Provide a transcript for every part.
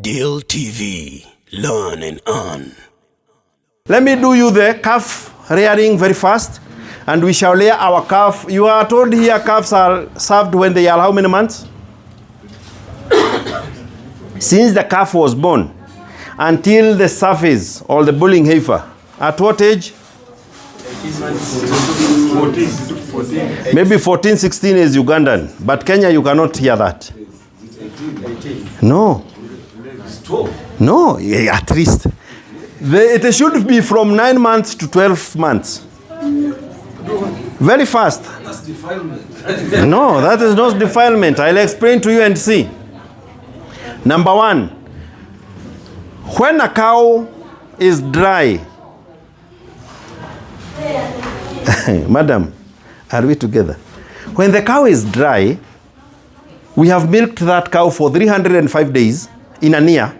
Deal TV. Learn and earn. Let me do you the calf rearing very fast, and we shall rear our calf. You are told here calves are served when they are how many months? Since the calf was born until the surface or the bulling heifer. At what age? 14. Maybe 14, 16 is Ugandan. But Kenya, you cannot hear that. 18. No. No, yeah, at least. It should be from 9 months to 12 months. Very fast. That's defilement. No, that is not defilement. I'll explain to you and see. Number one, when a cow is dry, madam, are we together? When the cow is dry, we have milked that cow for 305 days in a year.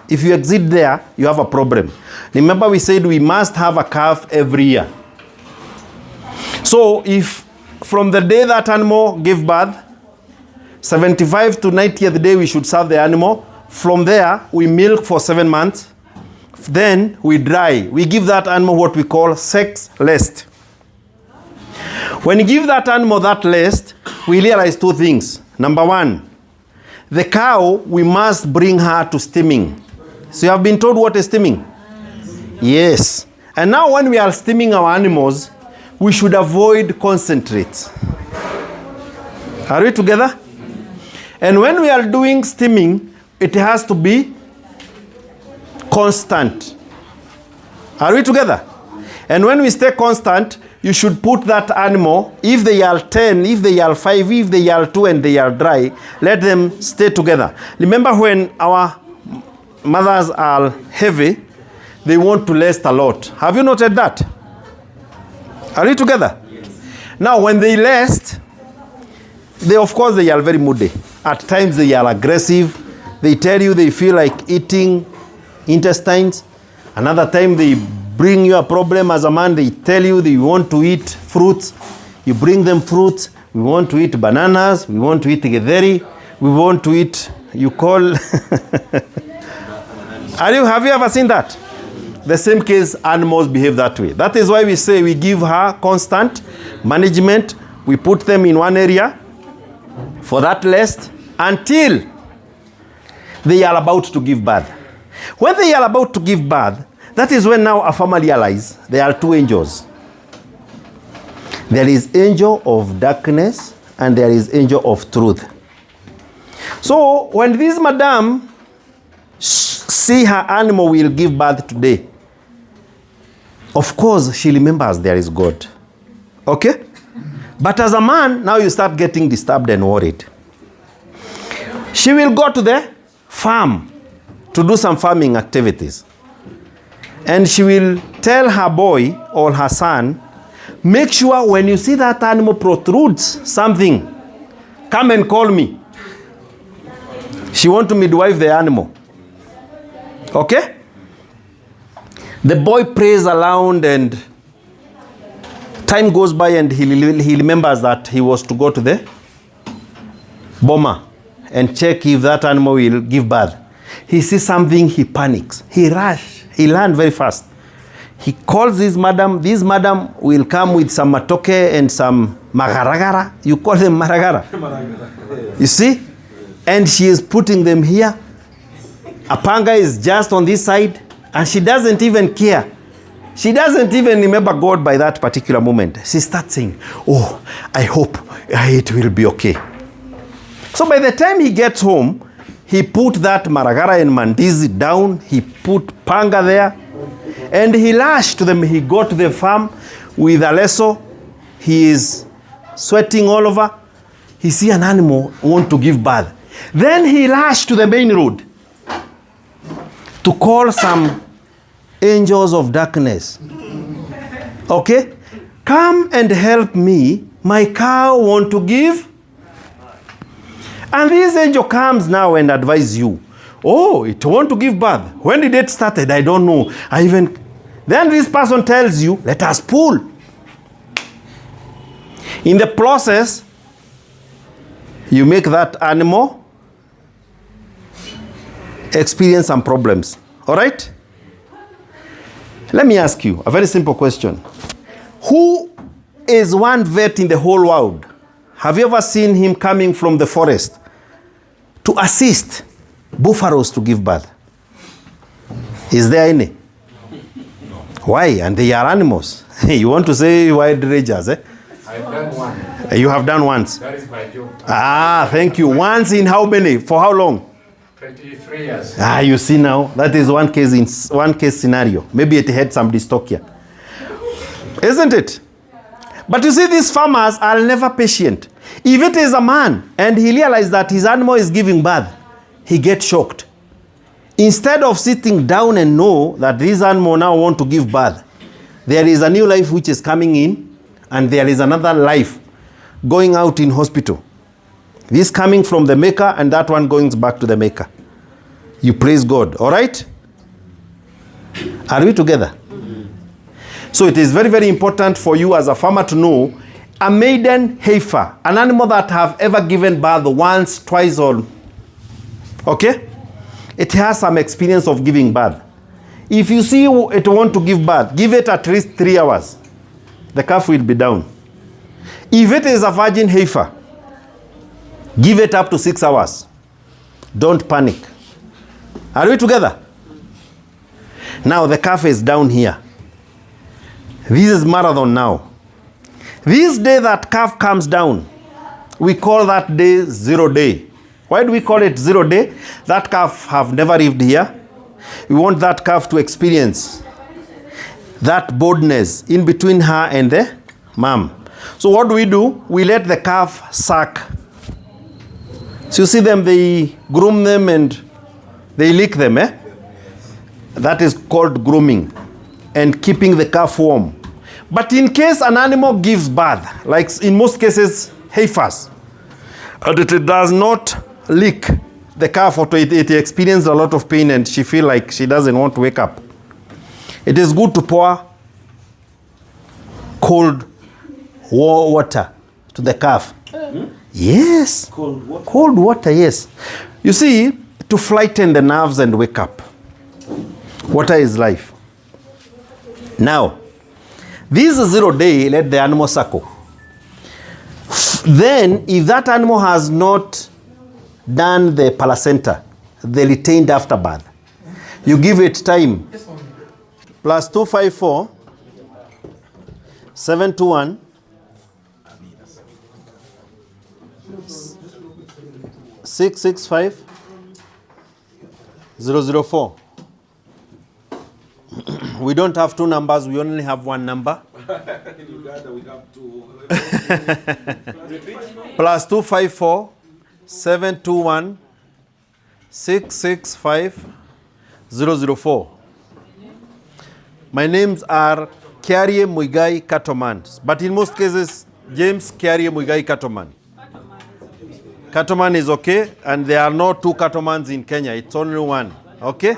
If you exceed there, you have a problem. Remember we said we must have a calf every year. So if from the day that animal gave birth, 75 to 90th day we should serve the animal. From there, we milk for 7 months. Then we dry. We give that animal what we call sex lest. When you give that animal that lest, we realize two things. Number one, the cow, we must bring her to steaming. So you have been told what is steaming? Yes. And now when we are steaming our animals, we should avoid concentrates. Are we together? And when we are doing steaming, it has to be constant. Are we together? And when we stay constant, you should put that animal, if they are 10, if they are 5, if they are 2 and they are dry, let them stay together. Remember when our mothers are heavy, they want to rest a lot. Have you noted that? Are we together? Yes. Now when they rest, of course they are very moody. At times they are aggressive. They tell you they feel like eating intestines. Another time they bring you a problem as a man. They tell you they want to eat fruits. You bring them fruits. We want to eat bananas. We want to eat githeri. We want to eat, you call... Have you ever seen that? The same case, animals behave that way. That is why we say we give her constant management. We put them in one area for that rest until they are about to give birth. When they are about to give birth, that is when now a farmer realizes there are two angels. There is angel of darkness and there is angel of truth. So when this madam see her animal will give birth today, of course she remembers there is God. Okay? But as a man, now you start getting disturbed and worried. She will go to the farm to do some farming activities. And she will tell her boy or her son, make sure when you see that animal protrudes something, come and call me. She wants to midwife the animal. Okay? The boy prays aloud and time goes by and he remembers that he was to go to the boma and check if that animal will give birth. He sees something, he panics. He rushes. He learned very fast. He calls this madam. This madam will come with some matoke and some magaragara. You call them maragara. You see? And she is putting them here. A panga is just on this side. And she doesn't even care. She doesn't even remember God by that particular moment. She starts saying, oh, I hope it will be okay. So by the time he gets home, he put that maragara and mandizi down. He put panga there. And he lashed them. He got to the farm with a lasso. He is sweating all over. He see an animal want to give birth. Then he lashed to the main road to call some angels of darkness. Okay? Come and help me. My cow want to give. And this angel comes now and advises you. Oh, it want to give birth. When did it started? I don't know. Then this person tells you, let us pull. In the process, you make that animal experience some problems. All right? Let me ask you a very simple question. Who is one vet in the whole world? Have you ever seen him coming from the forest to assist buffaloes to give birth? Is there any? Why? And they are animals. You want to say wild rangers, eh? I've done one. You have done once. That is my job. Ah, thank you. Once in how many? For how long? 23 years. Ah, you see now, that is one case scenario. Maybe it had some dystocia. Isn't it? But you see, these farmers are never patient. If it is a man and he realizes that his animal is giving birth, he gets shocked. Instead of sitting down and know that this animal now want to give birth, there is a new life which is coming in, and there is another life going out in hospital. This coming from the maker, and that one going back to the maker. You praise God. All right? Are we together? So it is very, very important for you as a farmer to know a maiden heifer, an animal that have ever given birth once, twice, or okay? It has some experience of giving birth. If you see it want to give birth, give it at least 3 hours. The calf will be down. If it is a virgin heifer, give it up to 6 hours. Don't panic. Are we together? Now the calf is down here. This is marathon now. This day that calf comes down, we call that day 0 day. Why do we call it 0 day? That calf have never lived here. We want that calf to experience that boldness in between her and the mom. So what do? We let the calf suck. So you see them, they groom them and they lick them, eh? That is called grooming and keeping the calf warm. But in case an animal gives birth, like in most cases, heifers, and it does not lick the calf, or it experiences a lot of pain and she feel like she doesn't want to wake up, it is good to pour cold water to the calf. Yes. Cold water. Cold water, yes. You see, to frighten the nerves and wake up. Water is life. Now, this 0 day, let the animal suckle. Then, if that animal has not done the placenta, the retained afterbirth, you give it time. Plus 254 721 665 004. We don't have two numbers, we only have one number. In Uganda, we have to. Plus 254 721 665 004. My names are Kiarie Muigai Cattleman, but in most cases, James Kiarie Muigai Cattleman. Cattleman is okay, and there are no two Cattlemans in Kenya, it's only one. Okay?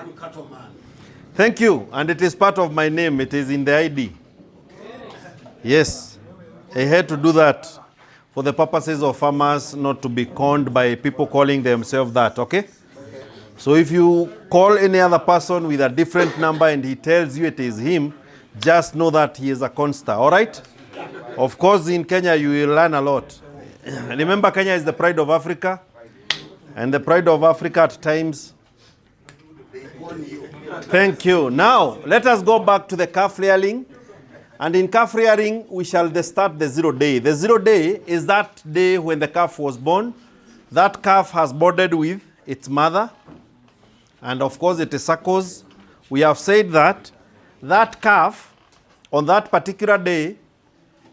Thank you, and it is part of my name, it is in the ID. Yes, I had to do that for the purposes of farmers not to be conned by people calling themselves that, okay? So if you call any other person with a different number and he tells you it is him, just know that he is a conster, all right? Of course, in Kenya, you will learn a lot. Remember, Kenya is the pride of Africa, and the pride of Africa at times. Thank you. Now, let us go back to the calf rearing. And in calf rearing, we shall start the 0 day. The 0 day is that day when the calf was born. That calf has bonded with its mother. And of course, it suckles. We have said that that calf, on that particular day,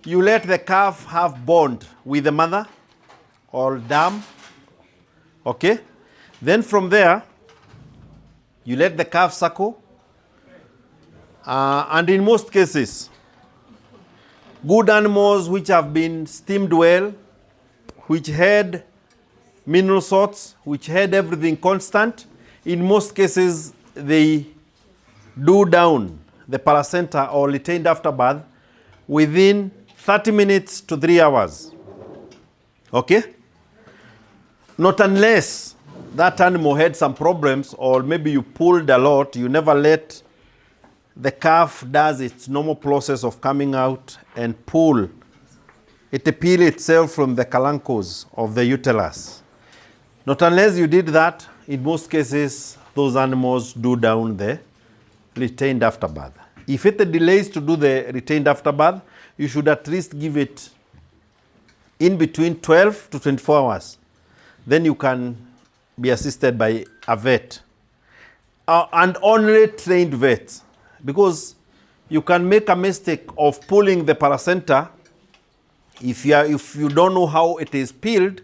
you let the calf have bond with the mother or dam. Okay? Then from there, you let the calf suckle. And in most cases, good animals which have been steamed well, which had mineral salts, which had everything constant, in most cases, they do down the placenta or retained afterbirth within 30 minutes to 3 hours. Okay? Not unless that animal had some problems, or maybe you pulled a lot, you never let the calf does its normal process of coming out and pull. It peel itself from the calancos of the uterus. Not unless you did that, in most cases, those animals do down the retained afterbirth. If it delays to do the retained afterbirth, you should at least give it in between 12 to 24 hours. Then you can be assisted by a vet. And only trained vets. Because you can make a mistake of pulling the placenta if you don't know how it is peeled,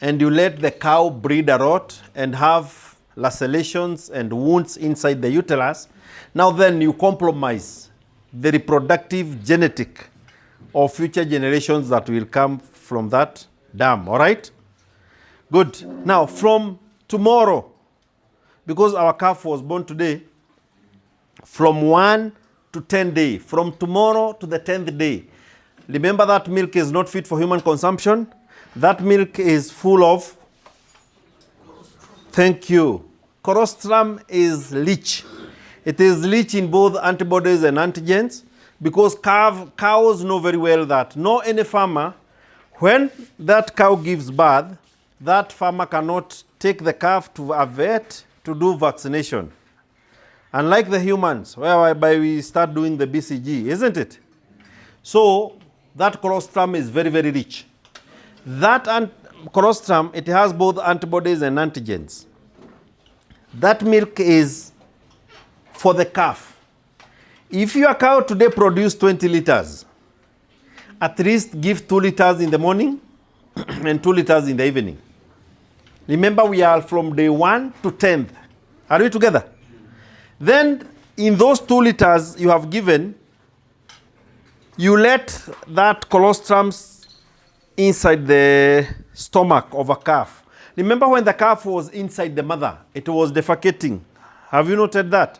and you let the cow breed a lot and have lacerations and wounds inside the uterus. Now then you compromise the reproductive genetic of future generations that will come from that dam, all right? Good. Now from tomorrow, because our calf was born today, from 1 to 10 days, from tomorrow to the 10th day, remember that milk is not fit for human consumption. That milk is full of, thank you, colostrum is rich. It is rich in both antibodies and antigens, because cows know very well that no any farmer, when that cow gives birth, that farmer cannot take the calf to a vet to do vaccination. Unlike the humans, whereby we start doing the BCG, isn't it? So that colostrum is very, very rich. That colostrum, it has both antibodies and antigens. That milk is for the calf. If your cow today produces 20 liters, at least give 2 liters in the morning and 2 liters in the evening. Remember, we are from day 1 to 10th. Are we together? Then, in those 2 liters you have given, you let that colostrum inside the stomach of a calf. Remember when the calf was inside the mother, it was defecating. Have you noted that?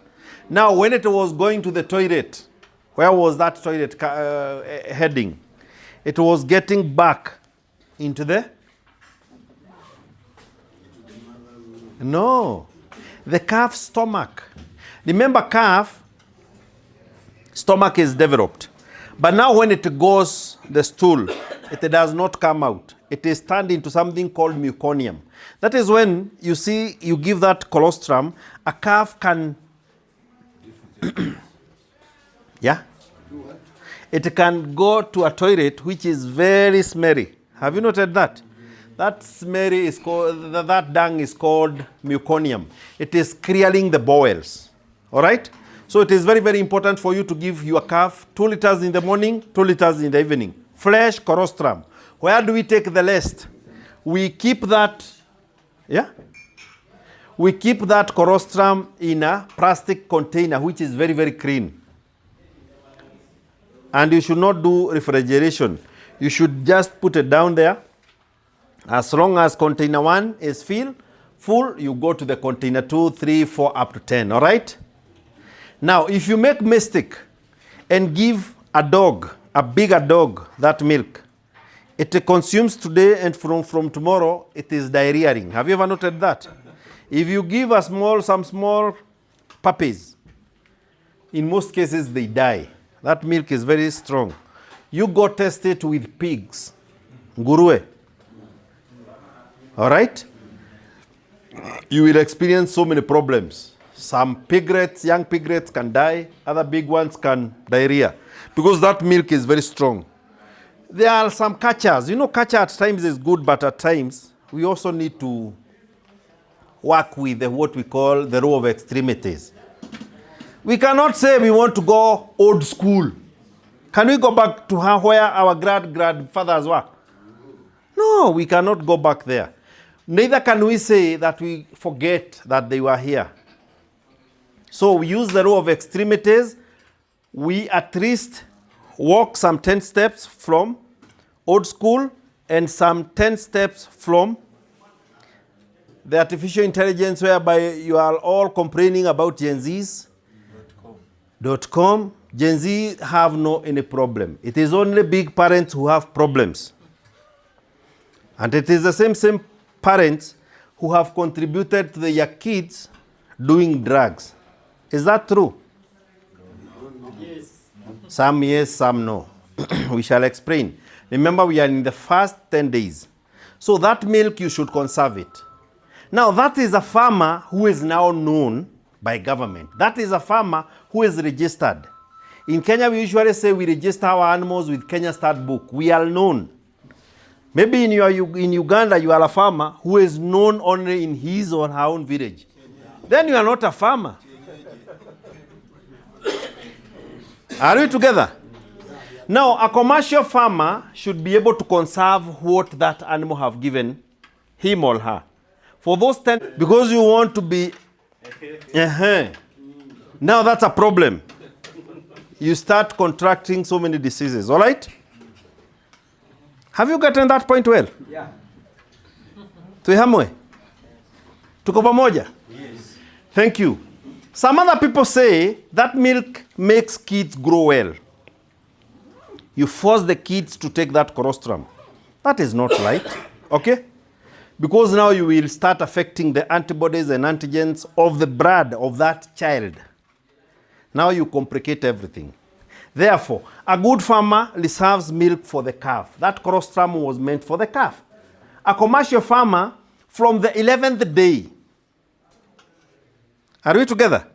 Now, when it was going to the toilet, where was that toilet heading? It was getting back into the... No, the calf's stomach. Remember, calf stomach is developed. But now when it goes the stool, it does not come out. It is turned into something called meconium. That is when you see you give that colostrum, a calf can... yeah? It can go to a toilet which is very smelly. Have you noted that? That smelly is called, that dung is called meconium. It is clearing the bowels. All right? So it is very, very important for you to give your calf 2 liters in the morning, 2 liters in the evening. Fresh colostrum. Where do we take the rest? We keep that, yeah? We keep that colostrum in a plastic container which is very, very clean. And you should not do refrigeration. You should just put it down there. As long as container 1 is full, you go to the container 2, 3, 4, up to 10, all right? Now, if you make mistake and give a dog, a bigger dog, that milk, it consumes today, and from tomorrow, it is diarrheaing. Have you ever noted that? If you give some small puppies, in most cases, they die. That milk is very strong. You go test it with pigs, nguruwe. All right? You will experience so many problems. Some piglets, young piglets can die. Other big ones can diarrhea. Because that milk is very strong. There are some catchers. You know, catcher at times is good, but at times we also need to work with what we call the row of extremities. We cannot say we want to go old school. Can we go back to where our grandfathers were? No, we cannot go back there. Neither can we say that we forget that they were here. So we use the row of extremities. We at least walk some 10 steps from old school and some 10 steps from the artificial intelligence, whereby you are all complaining about Gen Z's. .com. Gen Z have no any problem. It is only big parents who have problems. And it is the same parents who have contributed to their kids doing drugs. Is that true? Yes. Some yes, some no. We shall explain. Remember, we are in the first 10 days. So that milk, you should conserve it. Now, that is a farmer who is now known by government. That is a farmer who is registered. In Kenya, we usually say we register our animals with Kenya State Book. We are known. Maybe in Uganda, you are a farmer who is known only in his or her own village. Then you are not a farmer. Are we together? Now, a commercial farmer should be able to conserve what that animal have given him or her. For those 10, because you want to be... Now that's a problem. You start contracting so many diseases, all right? Have you gotten that point well? Yeah. Tuihamwe? Tuko pamoja? Yes. Thank you. Some other people say that milk makes kids grow well. You force the kids to take that colostrum. That is not right, okay? Because now you will start affecting the antibodies and antigens of the blood of that child. Now you complicate everything. Therefore, a good farmer reserves milk for the calf. That colostrum was meant for the calf. A commercial farmer, from the 11th day. Are we together?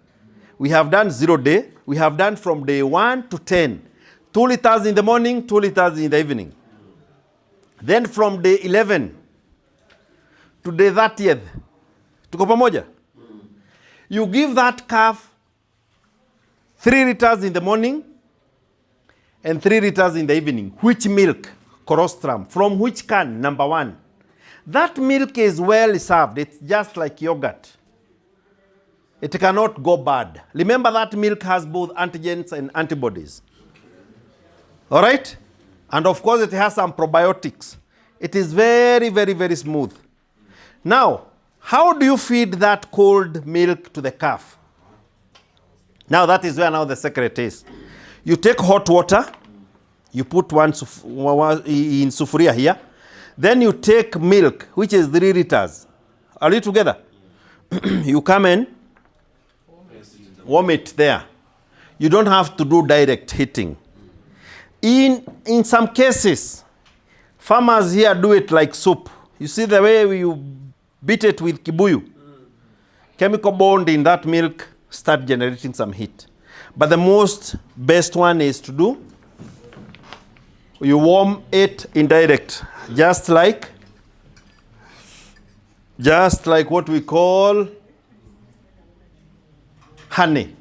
We have done 0 day. We have done from day 1 to 10. 2 liters in the morning, 2 liters in the evening. Then from day 11 to day 30th, tuko pamoja? You give that calf 3 liters in the morning and 3 liters in the evening. Which milk? Colostrum. From which can? Number 1. That milk is well served. It's just like yogurt. It cannot go bad. Remember that milk has both antigens and antibodies. All right? And of course it has some probiotics. It is very, very, very smooth. Now, how do you feed that cold milk to the calf? Now that is where now the secret is. You take hot water, you put one in sufuria here, then you take milk, which is 3 liters. Are you together? You come in, warm it there. You don't have to do direct heating. In some cases, farmers here do it like soup. You see the way you beat it with kibuyu? Chemical bond in that milk start generating some heat. But the most best one is to do, you warm it indirect, just like what we call honey.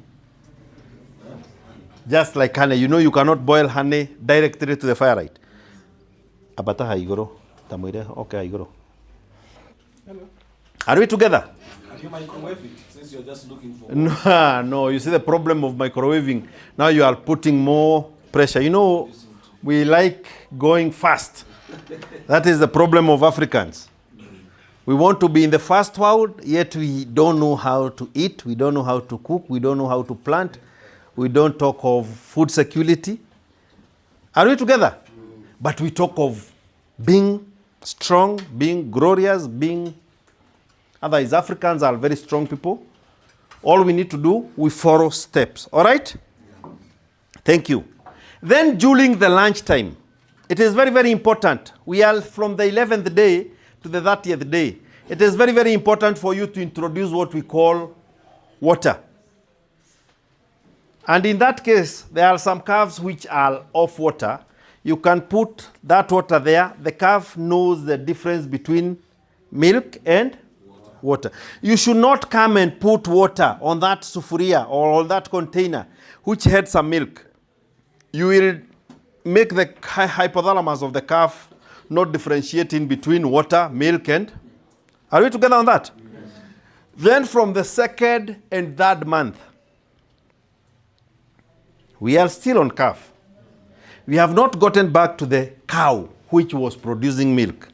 Just like honey. You know you cannot boil honey directly to the fire, right? Abataha igoro. Tamuire. Okay, igoro. Hello. Are we together? Can you microwave it since you're just looking for... No, you see the problem of microwaving. Now you are putting more pressure. You know, we like going fast. That is the problem of Africans. We want to be in the first world, yet we don't know how to eat. We don't know how to cook. We don't know how to plant. We don't talk of food security. Are we together? But we talk of being strong, being glorious, being... Otherwise, Africans are very strong people. All we need to do, we follow steps. All right? Thank you. Then during the lunchtime, it is very, very important. We are from the 11th day to the 30th day. It is very, very important for you to introduce what we call water. And in that case, there are some calves which are off water. You can put that water there. The calf knows the difference between milk and water. You should not come and put water on that sufuria or on that container which had some milk. You will make the hypothalamus of the calf not differentiating between water, milk, and... Are we together on that? Yes. Then from the 2nd and 3rd month, we are still on calf. We have not gotten back to the cow which was producing milk.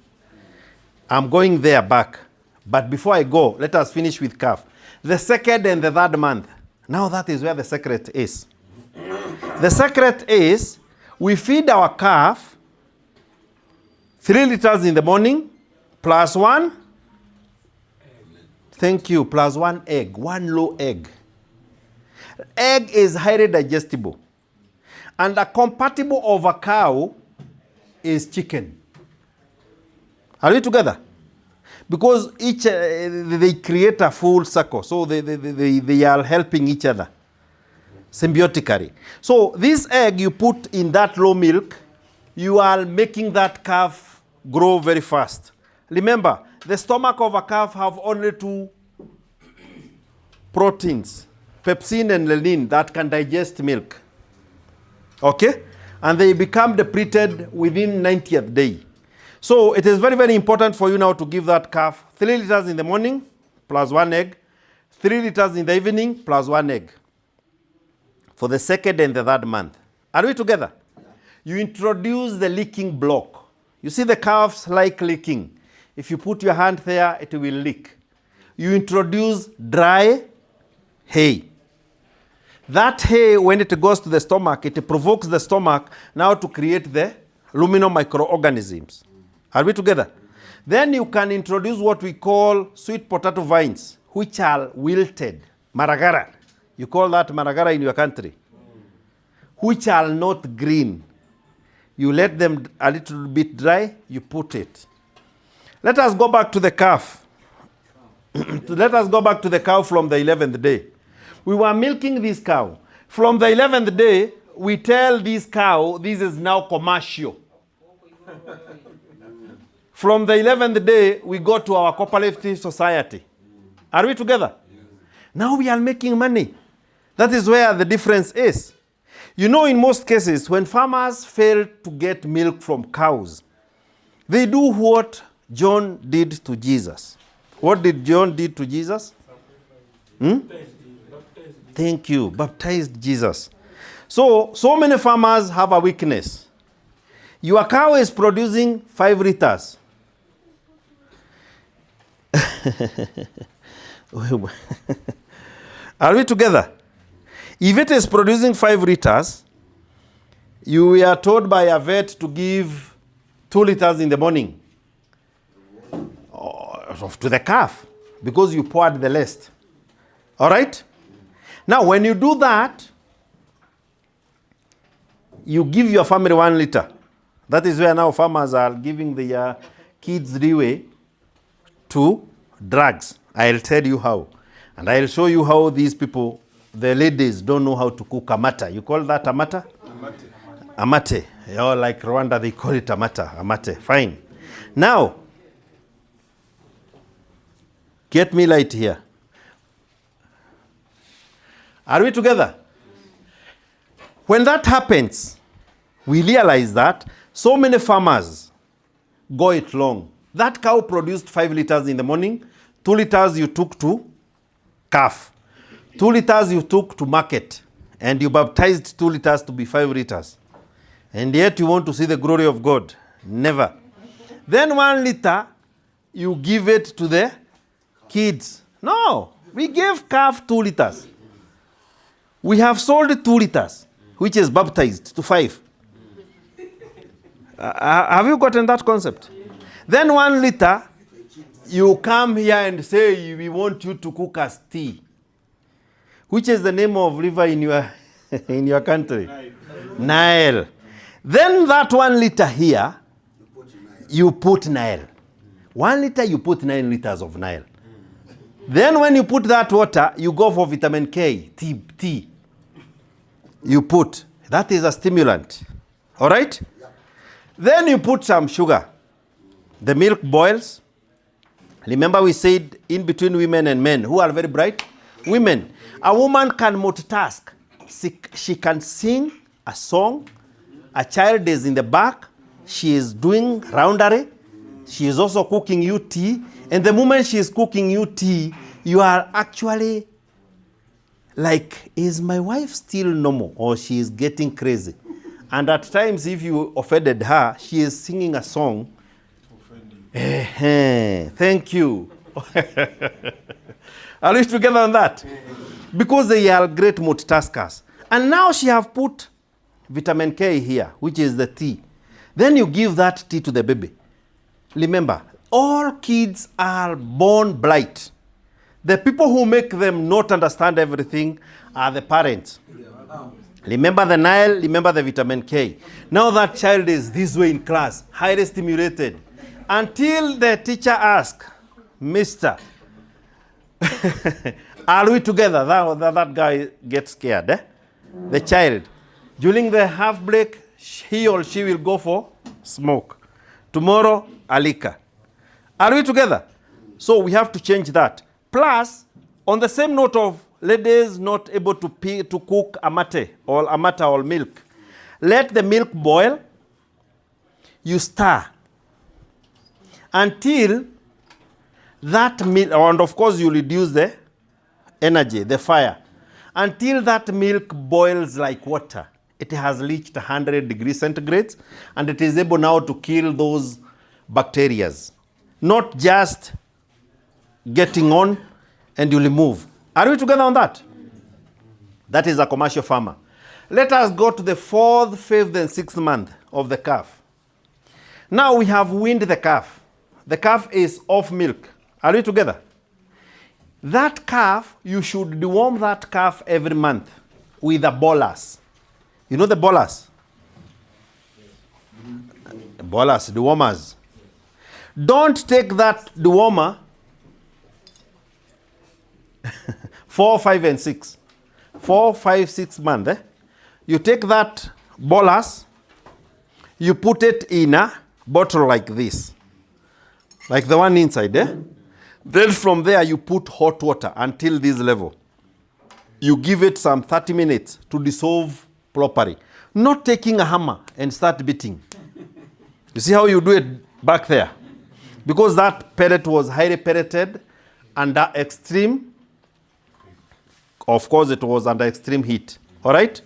I'm going there back. But before I go, let us finish with calf. The 2nd and the 3rd month. Now that is where the secret is. The secret is we feed our calf 3 liters in the morning plus 1 Thank you. Plus 1 egg. 1 low egg. Egg is highly digestible. And a compatible of a cow is chicken. Are we together? Because each they create a full circle. So they are helping each other symbiotically. So this egg you put in that low milk, you are making that calf grow very fast. Remember, the stomach of a calf have only 2 proteins, pepsin and lelin, that can digest milk. Okay? And they become depleted within 90th day. So it is very, very important for you now to give that calf 3 liters in the morning, plus 1 egg, 3 liters in the evening, plus 1 egg, for the 2nd and the 3rd month. Are we together? You introduce the licking block. You see the calves like licking. If you put your hand there, it will lick. You introduce dry hay. That hay, when it goes to the stomach, it provokes the stomach now to create the luminal microorganisms. Are we together? Then you can introduce what we call sweet potato vines, which are wilted. Maragara. You call that maragara in your country. Which are not green. You let them a little bit dry, you put it. Let us go back to the calf. Let us go back to the cow from the 11th day. We were milking this cow. From the 11th day, we tell this cow, this is now commercial. From the 11th day, we go to our cooperative society. Are we together? Now we are making money. That is where the difference is. You know, in most cases, when farmers fail to get milk from cows, they do what John did to Jesus. What did John do to Jesus? Thank you. Baptized Jesus. So many farmers have a weakness. Your cow is producing 5 liters. Are we together? If it is producing 5 liters, you are told by a vet to give 2 liters in the morning to the calf because you poured the last. All right? Now, when you do that, you give your family 1 liter. That is where now farmers are giving their kids leeway to drugs. I'll tell you how. And I'll show you how these people, the ladies, don't know how to cook amata. You call that amata? Amate. Amate. Oh, like Rwanda, they call it amata. Amate. Fine. Now, get me light here. Are we together? When that happens, we realize that so many farmers go it long. That cow produced 5 liters in the morning, 2 liters you took to calf, 2 liters you took to market, and you baptized 2 liters to be 5 liters. And yet you want to see the glory of God. Never. Then 1 liter, you give it to the kids. No, we gave calf 2 liters. We have sold 2 liters, which is baptized to 5. Have you gotten that concept? Then 1 liter, you come here and say, we want you to cook us tea. Which is the name of river in your country? Nile. Then that 1 liter here, you put Nile. 1 liter, you put 9 liters of Nile. Then when you put that water, you go for vitamin K, tea. You put. That is a stimulant. All right? Then you put some sugar. The milk boils. Remember we said in between women and men, who are very bright? Women. A woman can multitask. She can sing a song. A child is in the back. She is doing roundery. She is also cooking you tea. And the moment she is cooking you tea, you are actually like, is my wife still normal or she is getting crazy? And at times, if you offended her, she is singing a song. Thank you. Are we together on that? Because they are great multitaskers. And now she have put vitamin K here, which is the tea. Then you give that tea to the baby. Remember, all kids are born bright. The people who make them not understand everything are the parents. Remember the Nile, remember the vitamin K. Now that child is this way in class, highly stimulated. Until the teacher asks, Mister, are we together? That guy gets scared. The child. During the half break, he or she will go for smoke. Tomorrow, alika. Are we together? So we have to change that. Plus, on the same note of ladies not able to cook amate or milk, let the milk boil. You stir until that milk, and of course you reduce the energy, the fire, until that milk boils like water. It has reached 100 degrees centigrade, and it is able now to kill those bacteria. Not just getting on and you remove. Are we together on that? That is a commercial farmer. Let us go to the 4th, 5th, and 6th month of the calf. Now we have weaned the calf. The calf is off milk. Are we together? That calf, you should deworm that calf every month with a bolus. You know the bolus? Bolus, dewormers. Don't take that dewormer 4, 5, and 6. 4, 5, 6 months. You take that bolus, you put it in a bottle like this, like the one inside. Then from there you put hot water until this level. You give it some 30 minutes to dissolve properly. Not taking a hammer and start beating. You see how you do it back there? Because that pellet was highly pelleted under extreme, of course it was under extreme heat. All right?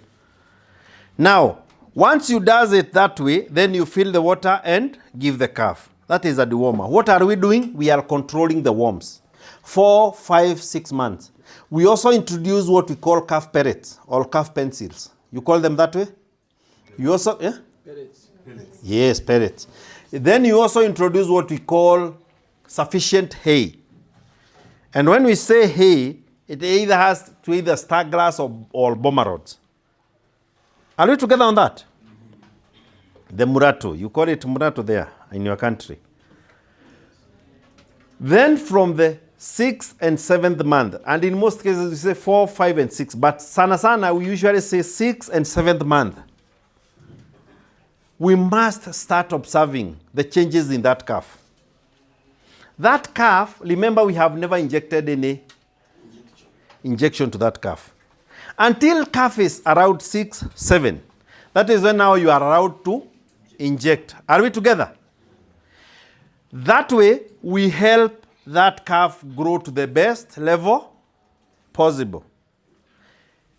Now, once you does it that way, then you fill the water and give the calf. That is a dewormer. What are we doing? We are controlling the worms. 4, 5, 6 months. We also introduce what we call calf pellets or calf pencils. You call them that way? You also, yeah? Pellets. Yes, pellets. Then you also introduce what we call sufficient hay. And when we say hay, it either has to either star glass or bomber rods. Are we together on that? The murato. You call it murato there in your country. Then from the 6th and 7th month, and in most cases we say 4, 5, and 6, but sana we usually say 6th and 7th month. We must start observing the changes in that calf. That calf, remember we have never injected any injection to that calf. Until calf is around 6, 7, that is when now you are allowed to inject. Are we together? That way, we help that calf grow to the best level possible.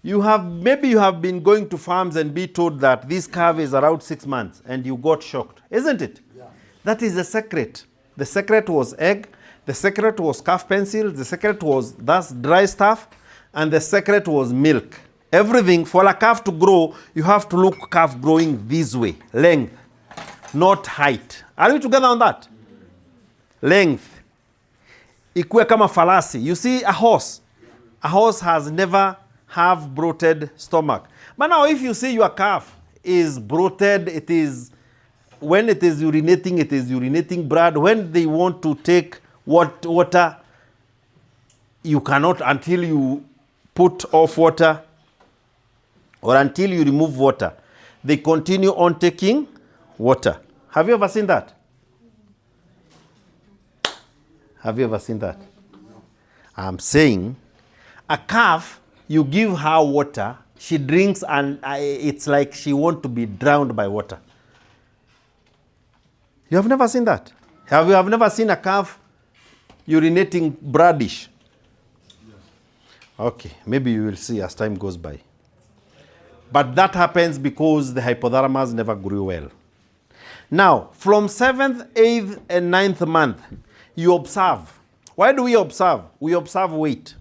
Maybe you have been going to farms and be told that this calf is around 6 months and you got shocked, isn't it? Yeah. That is the secret. The secret was egg, the secret was calf pencil, the secret was that dry stuff, and the secret was milk. Everything, for a calf to grow, you have to look calf growing this way, length, not height. Are we together on that? Length. Ikuwe kama falasi. You see a horse has never have bloated stomach. But now if you see your calf is bloated, when it is urinating blood. When they want to take water, you cannot until you put off water or until you remove water. They continue on taking water. Have you ever seen that? Have you ever seen that? I'm saying a calf, you give her water, she drinks, and it's like she wants to be drowned by water. You have never seen that? You have never seen a calf urinating bradish? Okay, maybe you will see as time goes by. But that happens because the hypothalamus never grew well. Now, from 7th, 8th, and 9th month, you observe. Why do we observe? We observe weight.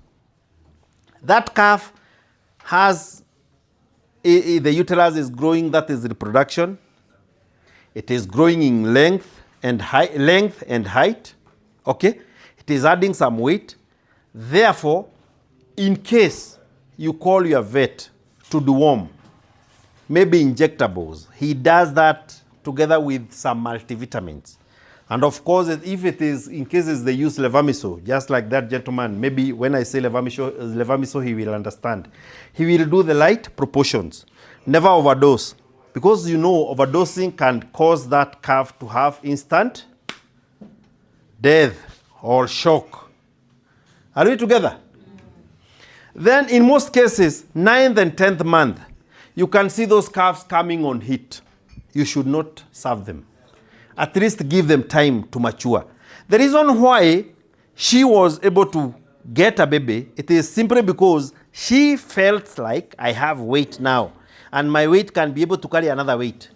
That calf has, the uterus is growing, that is reproduction. It is growing in length and height, okay? It is adding some weight. Therefore, in case you call your vet to deworm, maybe injectables, he does that together with some multivitamins. And of course, if it is, in cases they use levamisole, just like that gentleman, maybe when I say levamisole, he will understand. He will do the right proportions, never overdose. Because you know overdosing can cause that calf to have instant death or shock. Are we together? Then in most cases, 9th and 10th month, you can see those calves coming on heat. You should not serve them. At least give them time to mature. The reason why she was able to get a baby, it is simply because she felt like, I have weight now, and my weight can be able to carry another weight.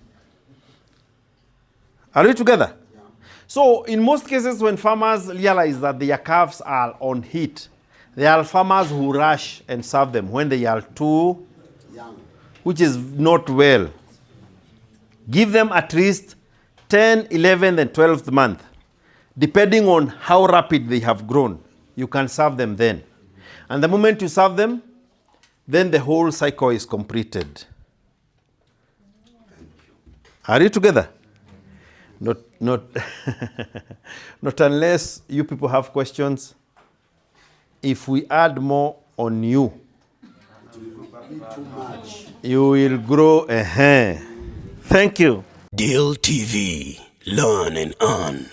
Are we together? Yeah. So in most cases when farmers realize that their calves are on heat, there are farmers who rush and serve them when they are too young, which is not well. Give them at least 10, 11, and 12th month. Depending on how rapid they have grown, you can serve them then. And the moment you serve them, then the whole cycle is completed. Are you together? Not, not unless you people have questions. If we add more on you, Too much. you will grow. Thank you. Deal TV. Learn and earn.